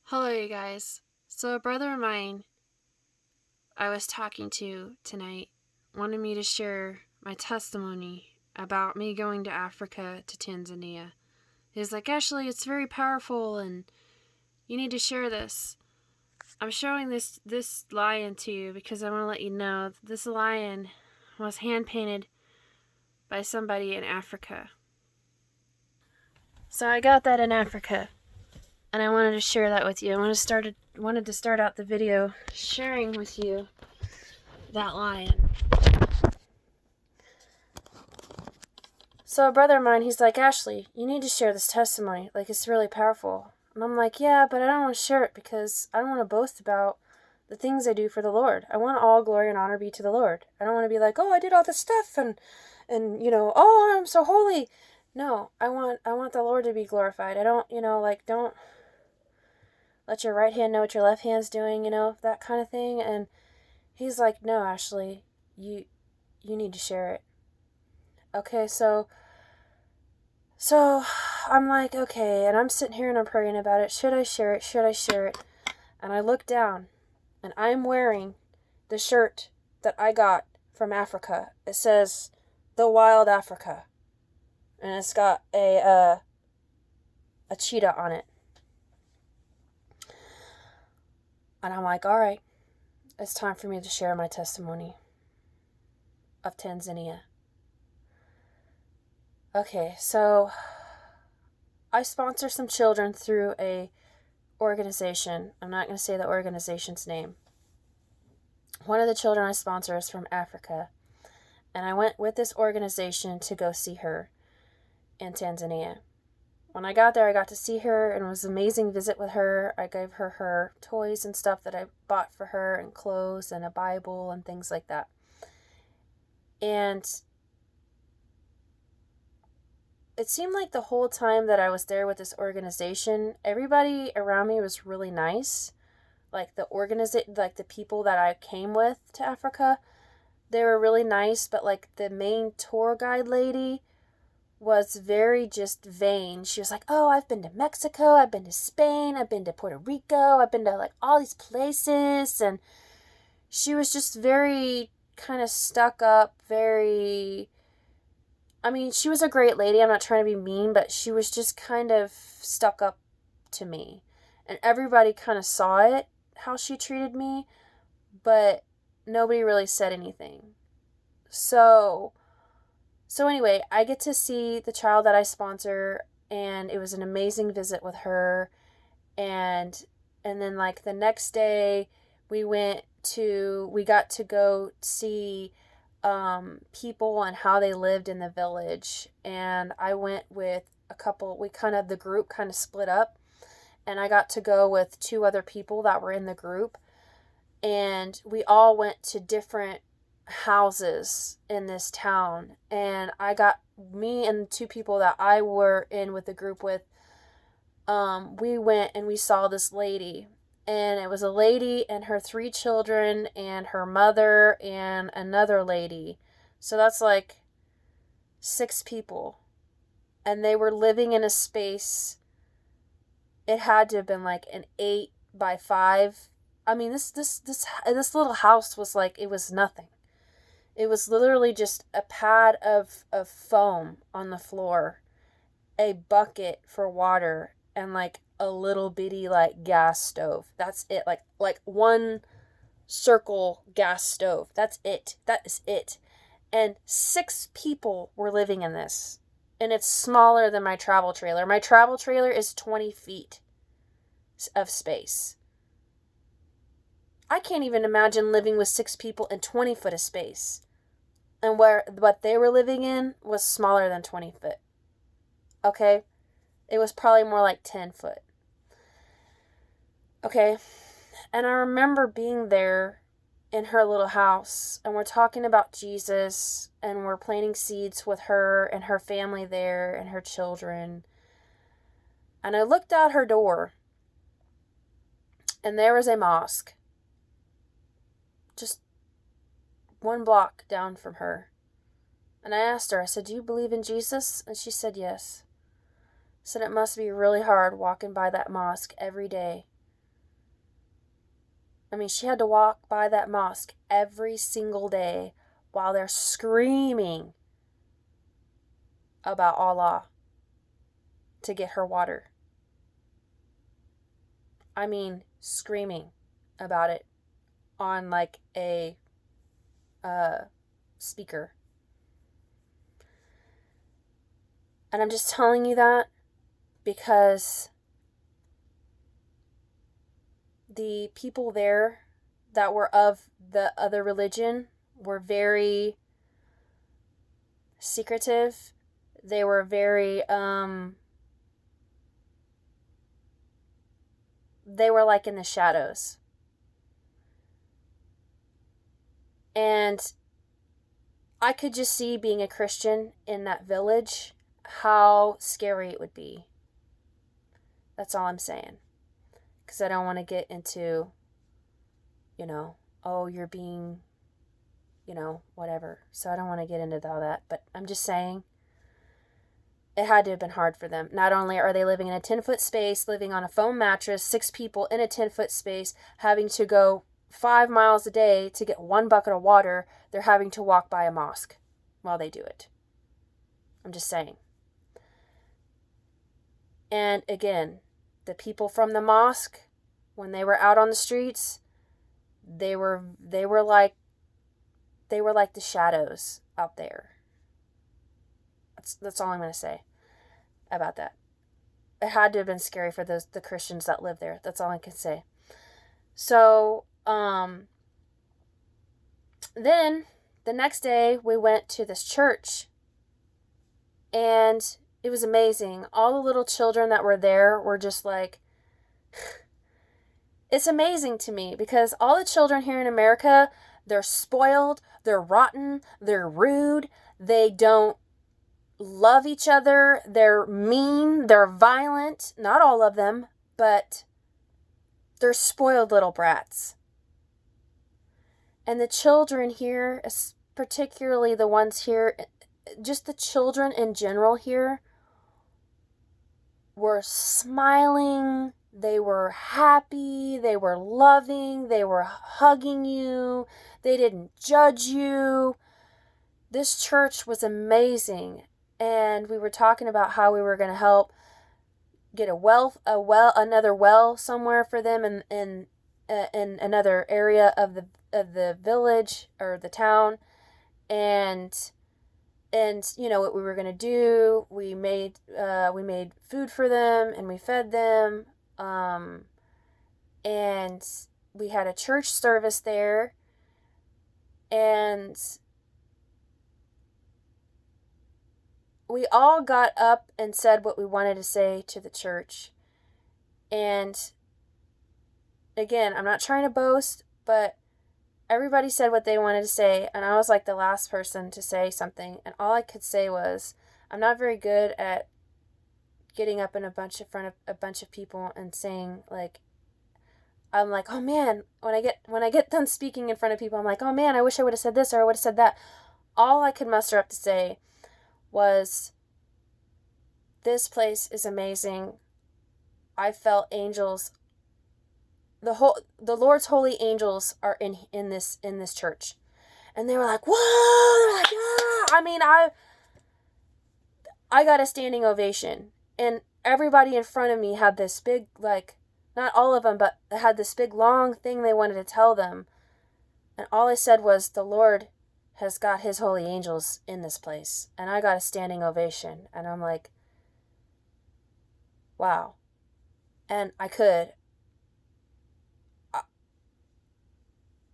Hello, you guys. So, a brother of mine I was talking to tonight wanted me to share my testimony about me going to Africa, to Tanzania. He's like, Ashley, it's very powerful and you need to share this. I'm showing this lion to you because I want to let you know that this lion was hand painted by somebody in Africa. So I got that in Africa, and I wanted to share that with you. I wanted to start out the video sharing with you that lion. So a brother of mine, he's like, Ashley, you need to share this testimony. Like, it's really powerful. And I'm like, yeah, but I don't want to share it because I don't want to boast about the things I do for the Lord. I want all glory and honor be to the Lord. I don't want to be like, oh, I did all this stuff and oh, I'm so holy. No, I want the Lord to be glorified. I don't, don't let your right hand know what your left hand's doing, that kind of thing. And he's like, no, Ashley, you need to share it. Okay, so I'm like, okay, and I'm sitting here and I'm praying about it. Should I share it? Should I share it? And I look down and I'm wearing the shirt that I got from Africa. It says The Wild Africa. And it's got a cheetah on it. And I'm like, all right, it's time for me to share my testimony of Tanzania. Okay, so I sponsor some children through a organization. I'm not going to say the organization's name. One of the children I sponsor is from Africa, and I went with this organization to go see her in Tanzania. When I got there, I got to see her, and it was an amazing visit with her. I gave her toys and stuff that I bought for her, and clothes, and a Bible, and things like that. And it seemed like the whole time that I was there with this organization, everybody around me was really nice. Like the people that I came with to Africa, they were really nice, but like the main tour guide lady was very just vain. She was like, oh, I've been to Mexico, I've been to Spain, I've been to Puerto Rico, I've been to like all these places. And she was just very kind of stuck up, she was a great lady. I'm not trying to be mean, but she was just kind of stuck up to me. And everybody kind of saw it, how she treated me, but nobody really said anything. So anyway, I get to see the child that I sponsor, and it was an amazing visit with her. And then like the next day we got to go see people and how they lived in the village. And I went with the group kind of split up, and I got to go with two other people that were in the group, and we all went to different houses in this town. And me and two people that I were in with the group with, we went and we saw this lady. And it was a lady and her 3 children and her mother and another lady. So that's like 6 people. And they were living in a space. It had to have been like an 8x5. This little house was like, it was nothing. It was literally just a pad of foam on the floor, a bucket for water, and like a little bitty like gas stove. That's it. Like one circle gas stove. That's it. That is it. And 6 people were living in this. And it's smaller than my travel trailer. My travel trailer is 20 feet of space. I can't even imagine living with 6 people in 20 foot of space. And what they were living in was smaller than 20 foot. Okay? It was probably more like 10 foot. Okay? And I remember being there in her little house, and we're talking about Jesus, and we're planting seeds with her and her family there and her children. And I looked out her door, and there was a mosque just 1 block down from her. And I asked her, I said, do you believe in Jesus? And she said yes. I said, it must be really hard walking by that mosque every day I mean, she had to walk by that mosque every single day while they're screaming about Allah to get her water. I mean, screaming about it on like a speaker. And I'm just telling you that because the people there that were of the other religion were very secretive. They were very, they were like in the shadows. And I could just see, being a Christian in that village, how scary it would be. That's all I'm saying. Because I don't want to get into, oh, you're being, whatever. So I don't want to get into all that. But I'm just saying, it had to have been hard for them. Not only are they living in a 10-foot space, living on a foam mattress, 6 people in a 10-foot space, having to go 5 miles a day to get 1 bucket of water, they're having to walk by a mosque while they do it. I'm just saying. And again, the people from the mosque, when they were out on the streets, they were like the shadows out there. That's all I'm going to say about that. It had to have been scary for the Christians that live there. That's all I can say. So, then the next day we went to this church, and it was amazing. All the little children that were there were just like, it's amazing to me because all the children here in America, they're spoiled, they're rotten, they're rude, they don't love each other, they're mean, they're violent. Not all of them, but they're spoiled little brats. And the children here, particularly the ones here, just the children in general here, were smiling, they were happy, they were loving, they were hugging you, they didn't judge you. This church was amazing. And we were talking about how we were going to help get another well somewhere for them in another area of the village or the town, and what we were going to do, we made food for them and we fed them, and we had a church service there, and we all got up and said what we wanted to say to the church. And again, I'm not trying to boast, but everybody said what they wanted to say, and I was like the last person to say something, and all I could say was, I'm not very good at getting up in front of a bunch of people and saying, like, I'm like, oh man, when I get done speaking in front of people, I'm like, oh man, I wish I would have said this or I would have said that. All I could muster up to say was, this place is amazing. I felt angels. The Lord's holy angels are in this church. And they were like, whoa! They're like, yeah! I mean, I got a standing ovation. And everybody in front of me had this big, like, not all of them, but had this big long thing they wanted to tell them. And all I said was, the Lord has got his holy angels in this place. And I got a standing ovation. And I'm like, wow. And I could.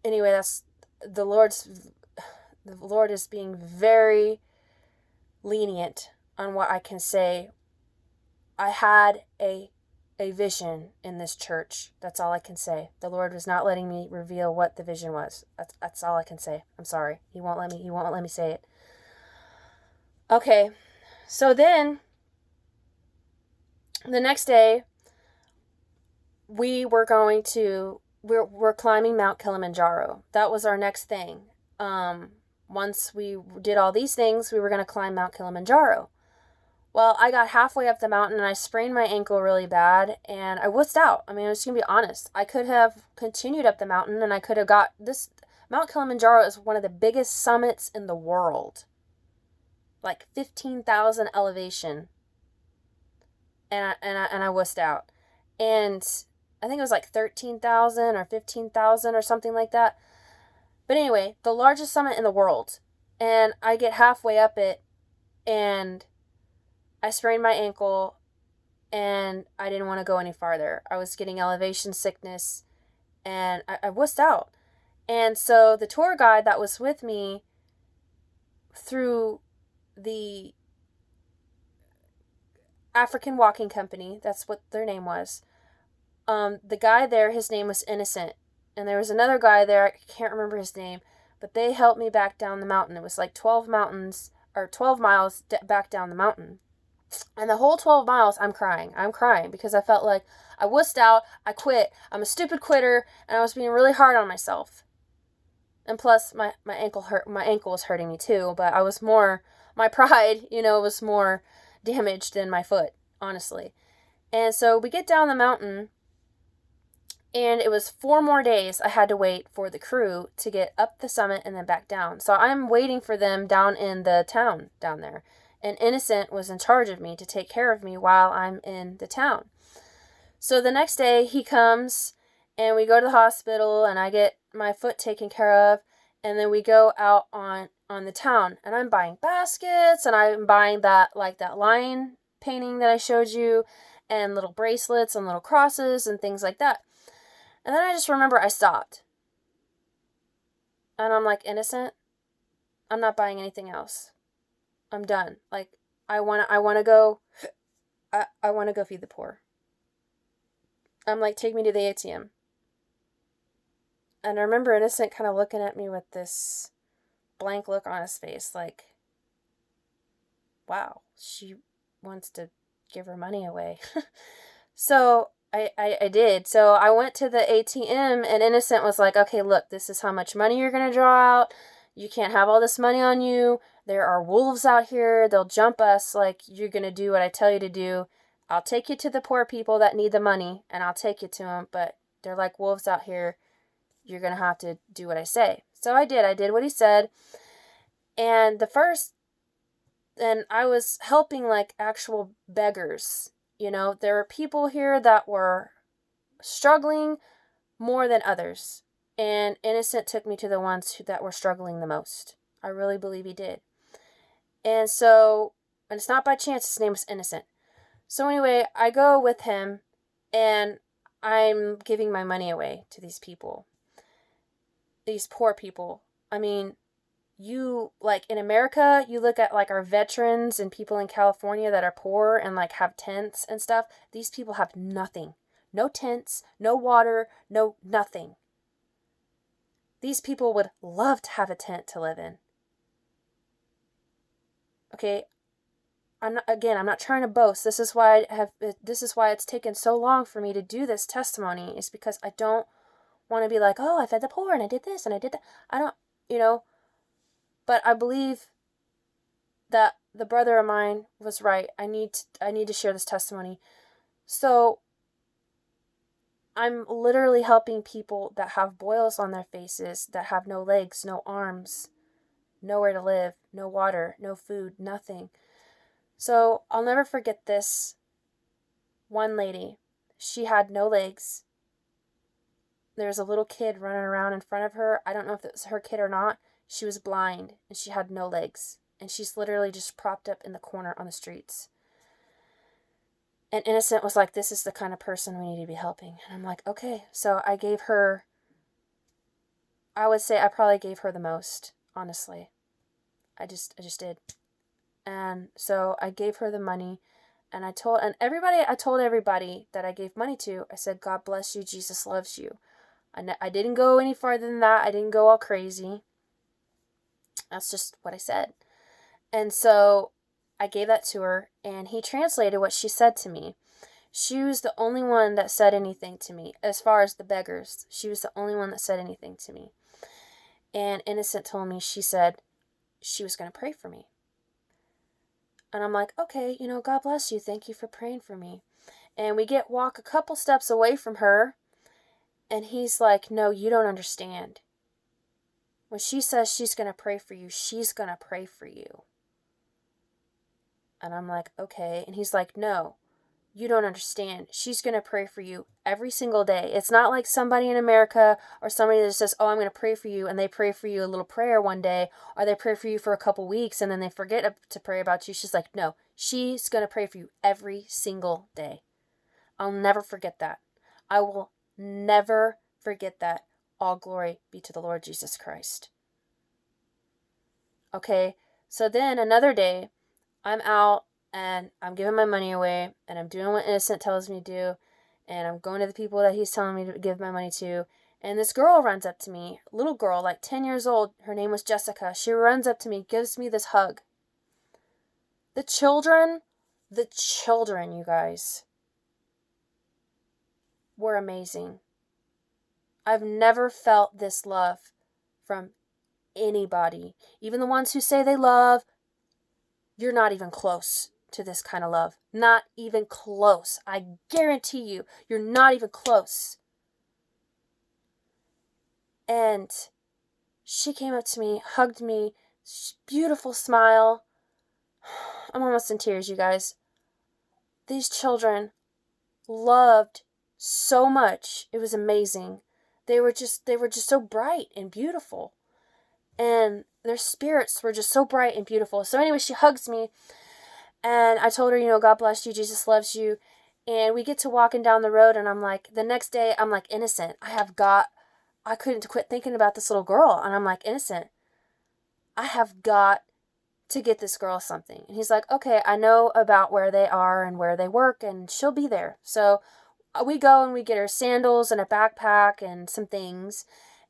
Anyway, that's the Lord is being very lenient on what I can say. I had a vision in this church. That's all I can say. The Lord was not letting me reveal what the vision was. That's all I can say. I'm sorry. He won't let me say it. Okay. So then the next day we're climbing Mount Kilimanjaro. That was our next thing. Once we did all these things, we were going to climb Mount Kilimanjaro. Well, I got halfway up the mountain and I sprained my ankle really bad and I wussed out. I mean, I'm just going to be honest. I could have continued up the mountain and I could have got this. Mount Kilimanjaro is one of the biggest summits in the world. Like 15,000 elevation. And I wussed out. And I think it was like 13,000 or 15,000 or something like that. But anyway, the largest summit in the world. And I get halfway up it and I sprained my ankle and I didn't want to go any farther. I was getting elevation sickness and I wussed out. And so the tour guide that was with me through the African Walking Company, that's what their name was. The guy there, his name was Innocent. And there was another guy there, I can't remember his name, but they helped me back down the mountain. It was like 12 miles back down the mountain. And the whole 12 miles, I'm crying. I'm crying because I felt like I wussed out, I quit, I'm a stupid quitter, and I was being really hard on myself. And plus, my ankle was hurting me too, but my pride, was more damaged than my foot, honestly. And so we get down the mountain, and it was 4 more days I had to wait for the crew to get up the summit and then back down. So I'm waiting for them down in the town down there. And Innocent was in charge of me to take care of me while I'm in the town. So the next day he comes and we go to the hospital and I get my foot taken care of. And then we go out on the town and I'm buying baskets and I'm buying that lion painting that I showed you and little bracelets and little crosses and things like that. And then I just remember I stopped. And I'm like, Innocent, I'm not buying anything else. I'm done. Like, I want to go feed the poor. I'm like, take me to the ATM. And I remember Innocent kind of looking at me with this blank look on his face, like, wow, she wants to give her money away. So I did. So I went to the ATM and Innocent was like, okay, look, this is how much money you're going to draw out. You can't have all this money on you. There are wolves out here. They'll jump us. Like, you're going to do what I tell you to do. I'll take you to the poor people that need the money and I'll take you to them. But they're like wolves out here. You're going to have to do what I say. So I did. I did what he said. And I was helping like actual beggars. There were people here that were struggling more than others. And Innocent took me to the ones that were struggling the most. I really believe he did. And it's not by chance his name was Innocent. So anyway, I go with him and I'm giving my money away to these people. These poor people. I mean, in America, you look at like our veterans and people in California that are poor and like have tents and stuff. These people have nothing. No tents, no water, no nothing. These people would love to have a tent to live in. Okay, I'm not trying to boast. This is why it's taken so long for me to do this testimony, is because I don't want to be like, oh, I fed the poor and I did this and I did that. I don't, but I believe that the brother of mine was right. I need to share this testimony. So I'm literally helping people that have boils on their faces, that have no legs, no arms, nowhere to live, no water, no food, nothing. So I'll never forget this one lady. She had no legs. There was a little kid running around in front of her. I don't know if it was her kid or not. She was blind and she had no legs. And she's literally just propped up in the corner on the streets. And Innocent was like, this is the kind of person we need to be helping. And I'm like, okay. So I would say I probably gave her the most, honestly. I just did. And so I gave her the money and I told everybody that I gave money to, I said, God bless you. Jesus loves you. I didn't go any farther than that. I didn't go all crazy. That's just what I said. And so I gave that to her and he translated what she said to me. She was the only one that said anything to me. As far as the beggars, she was the only one that said anything to me. And Innocent told me, she said she was going to pray for me. And I'm like, okay, God bless you. Thank you for praying for me. And we walk a couple steps away from her. And he's like, no, you don't understand. When she says she's going to pray for you, she's going to pray for you. And I'm like, okay. And he's like, no, you don't understand. She's going to pray for you every single day. It's not like somebody in America or somebody that says, oh, I'm going to pray for you. And they pray for you a little prayer one day, or they pray for you for a couple weeks and then they forget to pray about you. She's like, no, she's going to pray for you every single day. I'll never forget that. I will never forget that. All glory be to the Lord Jesus Christ. Okay, so then another day, I'm out and I'm giving my money away and I'm doing what Innocent tells me to do, and I'm going to the people that he's telling me to give my money to. And this girl runs up to me, little girl, like 10 years old. Her name was Jessica. She runs up to me, gives me this hug. The children, you guys, were amazing. I've never felt this love from anybody. Even the ones who say they love, you're not even close to this kind of love. Not even close. I guarantee you, you're not even close. And she came up to me, hugged me, beautiful smile. I'm almost in tears, you guys. These children loved so much. It was amazing. They were just so bright and beautiful. And their spirits were just so bright and beautiful. So anyway, she hugs me. And I told her, God bless you. Jesus loves you. And we get to walking down the road. And I'm like, the next day, I'm like, Innocent, I couldn't quit thinking about this little girl. And I'm like, Innocent, I have got to get this girl something. And he's like, okay, I know about where they are and where they work, and she'll be there. So we go and we get her sandals and a backpack and some things.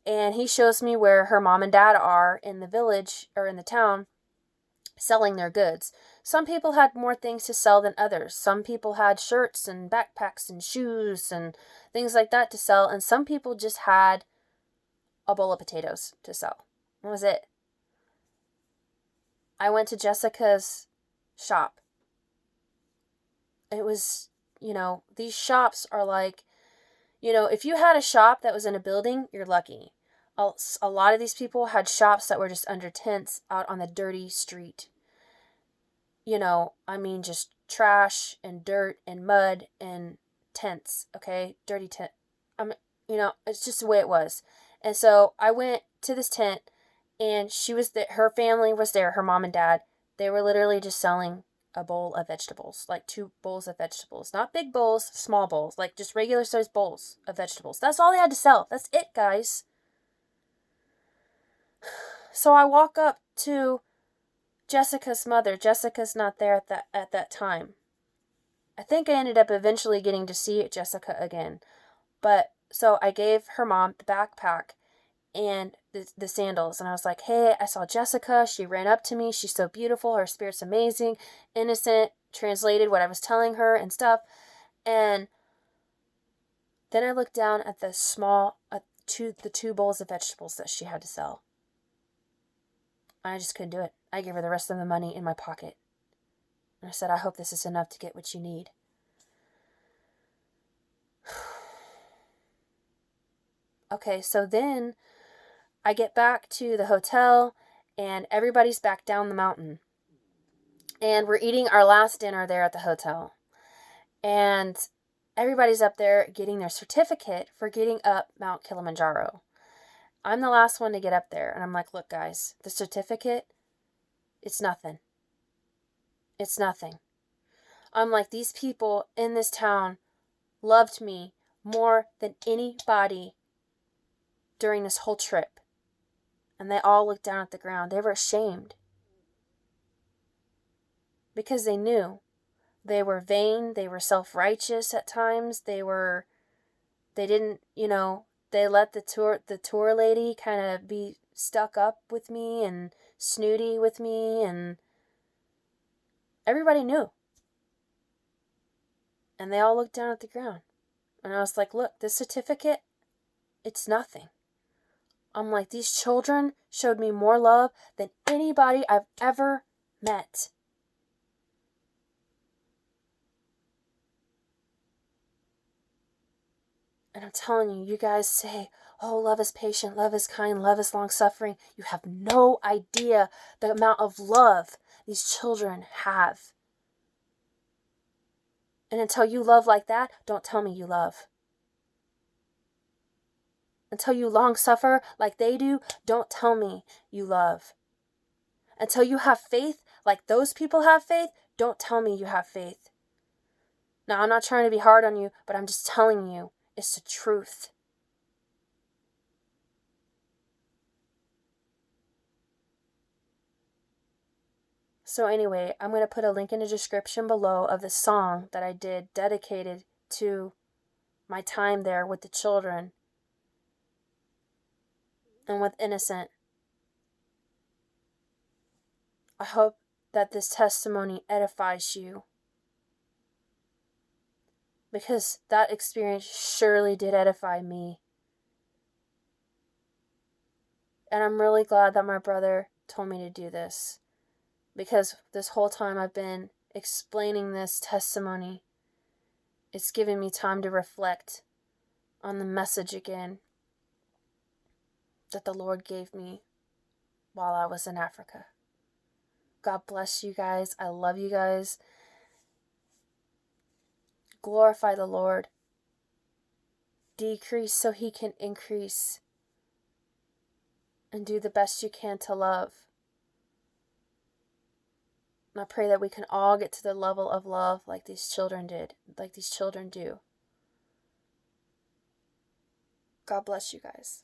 And he shows me where her mom and dad are in the village or in the town selling their goods. Some people had more things to sell than others. Some people had shirts and backpacks and shoes and things like that to sell. And some people just had a bowl of potatoes to sell. That was it. I went to Jessica's shop. It was, these shops are like, if you had a shop that was in a building, you're lucky. A lot of these people had shops that were just under tents out on the dirty street. Just trash and dirt and mud and tents, okay? Dirty tent. It's just the way it was. And so I went to this tent, and her family was there, her mom and dad. They were literally just selling a bowl of vegetables, like 2 bowls of vegetables. Not big bowls, small bowls, like just regular sized bowls of vegetables. That's all they had to sell. That's it, guys. So I walk up to Jessica's mother. Jessica's not there at that time. I think I ended up eventually getting to see Jessica again. But so I gave her mom the backpack and the sandals. And I was like, hey, I saw Jessica. She ran up to me. She's so beautiful. Her spirit's amazing. Innocent translated what I was telling her and stuff. And then I looked down at the the 2 bowls of vegetables that she had to sell. I just couldn't do it. I gave her the rest of the money in my pocket. And I said, I hope this is enough to get what you need. Okay, so then I get back to the hotel and everybody's back down the mountain. And we're eating our last dinner there at the hotel. And everybody's up there getting their certificate for getting up Mount Kilimanjaro. I'm the last one to get up there. And I'm like, look, guys, the certificate, it's nothing. It's nothing. I'm like, these people in this town loved me more than anybody during this whole trip. And they all looked down at the ground. They were ashamed. Because they knew. They were vain. They were self-righteous at times. They didn't, they let the tour lady kind of be stuck up with me and snooty with me, and everybody knew. And they all looked down at the ground. And I was like, look, this certificate, it's nothing. I'm like, these children showed me more love than anybody I've ever met. And I'm telling you, you guys say, oh, love is patient, love is kind, love is long-suffering. You have no idea the amount of love these children have. And until you love like that, don't tell me you love. Until you long suffer like they do, don't tell me you love. Until you have faith like those people have faith, don't tell me you have faith. Now, I'm not trying to be hard on you, but I'm just telling you, it's the truth. So anyway, I'm going to put a link in the description below of the song that I did dedicated to my time there with the children and with Innocent. I hope that this testimony edifies you, because that experience surely did edify me. And I'm really glad that my brother told me to do this, because this whole time I've been explaining this testimony, it's given me time to reflect on the message again that the Lord gave me while I was in Africa. God bless you guys. I love you guys. Glorify the Lord. Decrease so He can increase. And do the best you can to love. And I pray that we can all get to the level of love like these children did, like these children do. God bless you guys.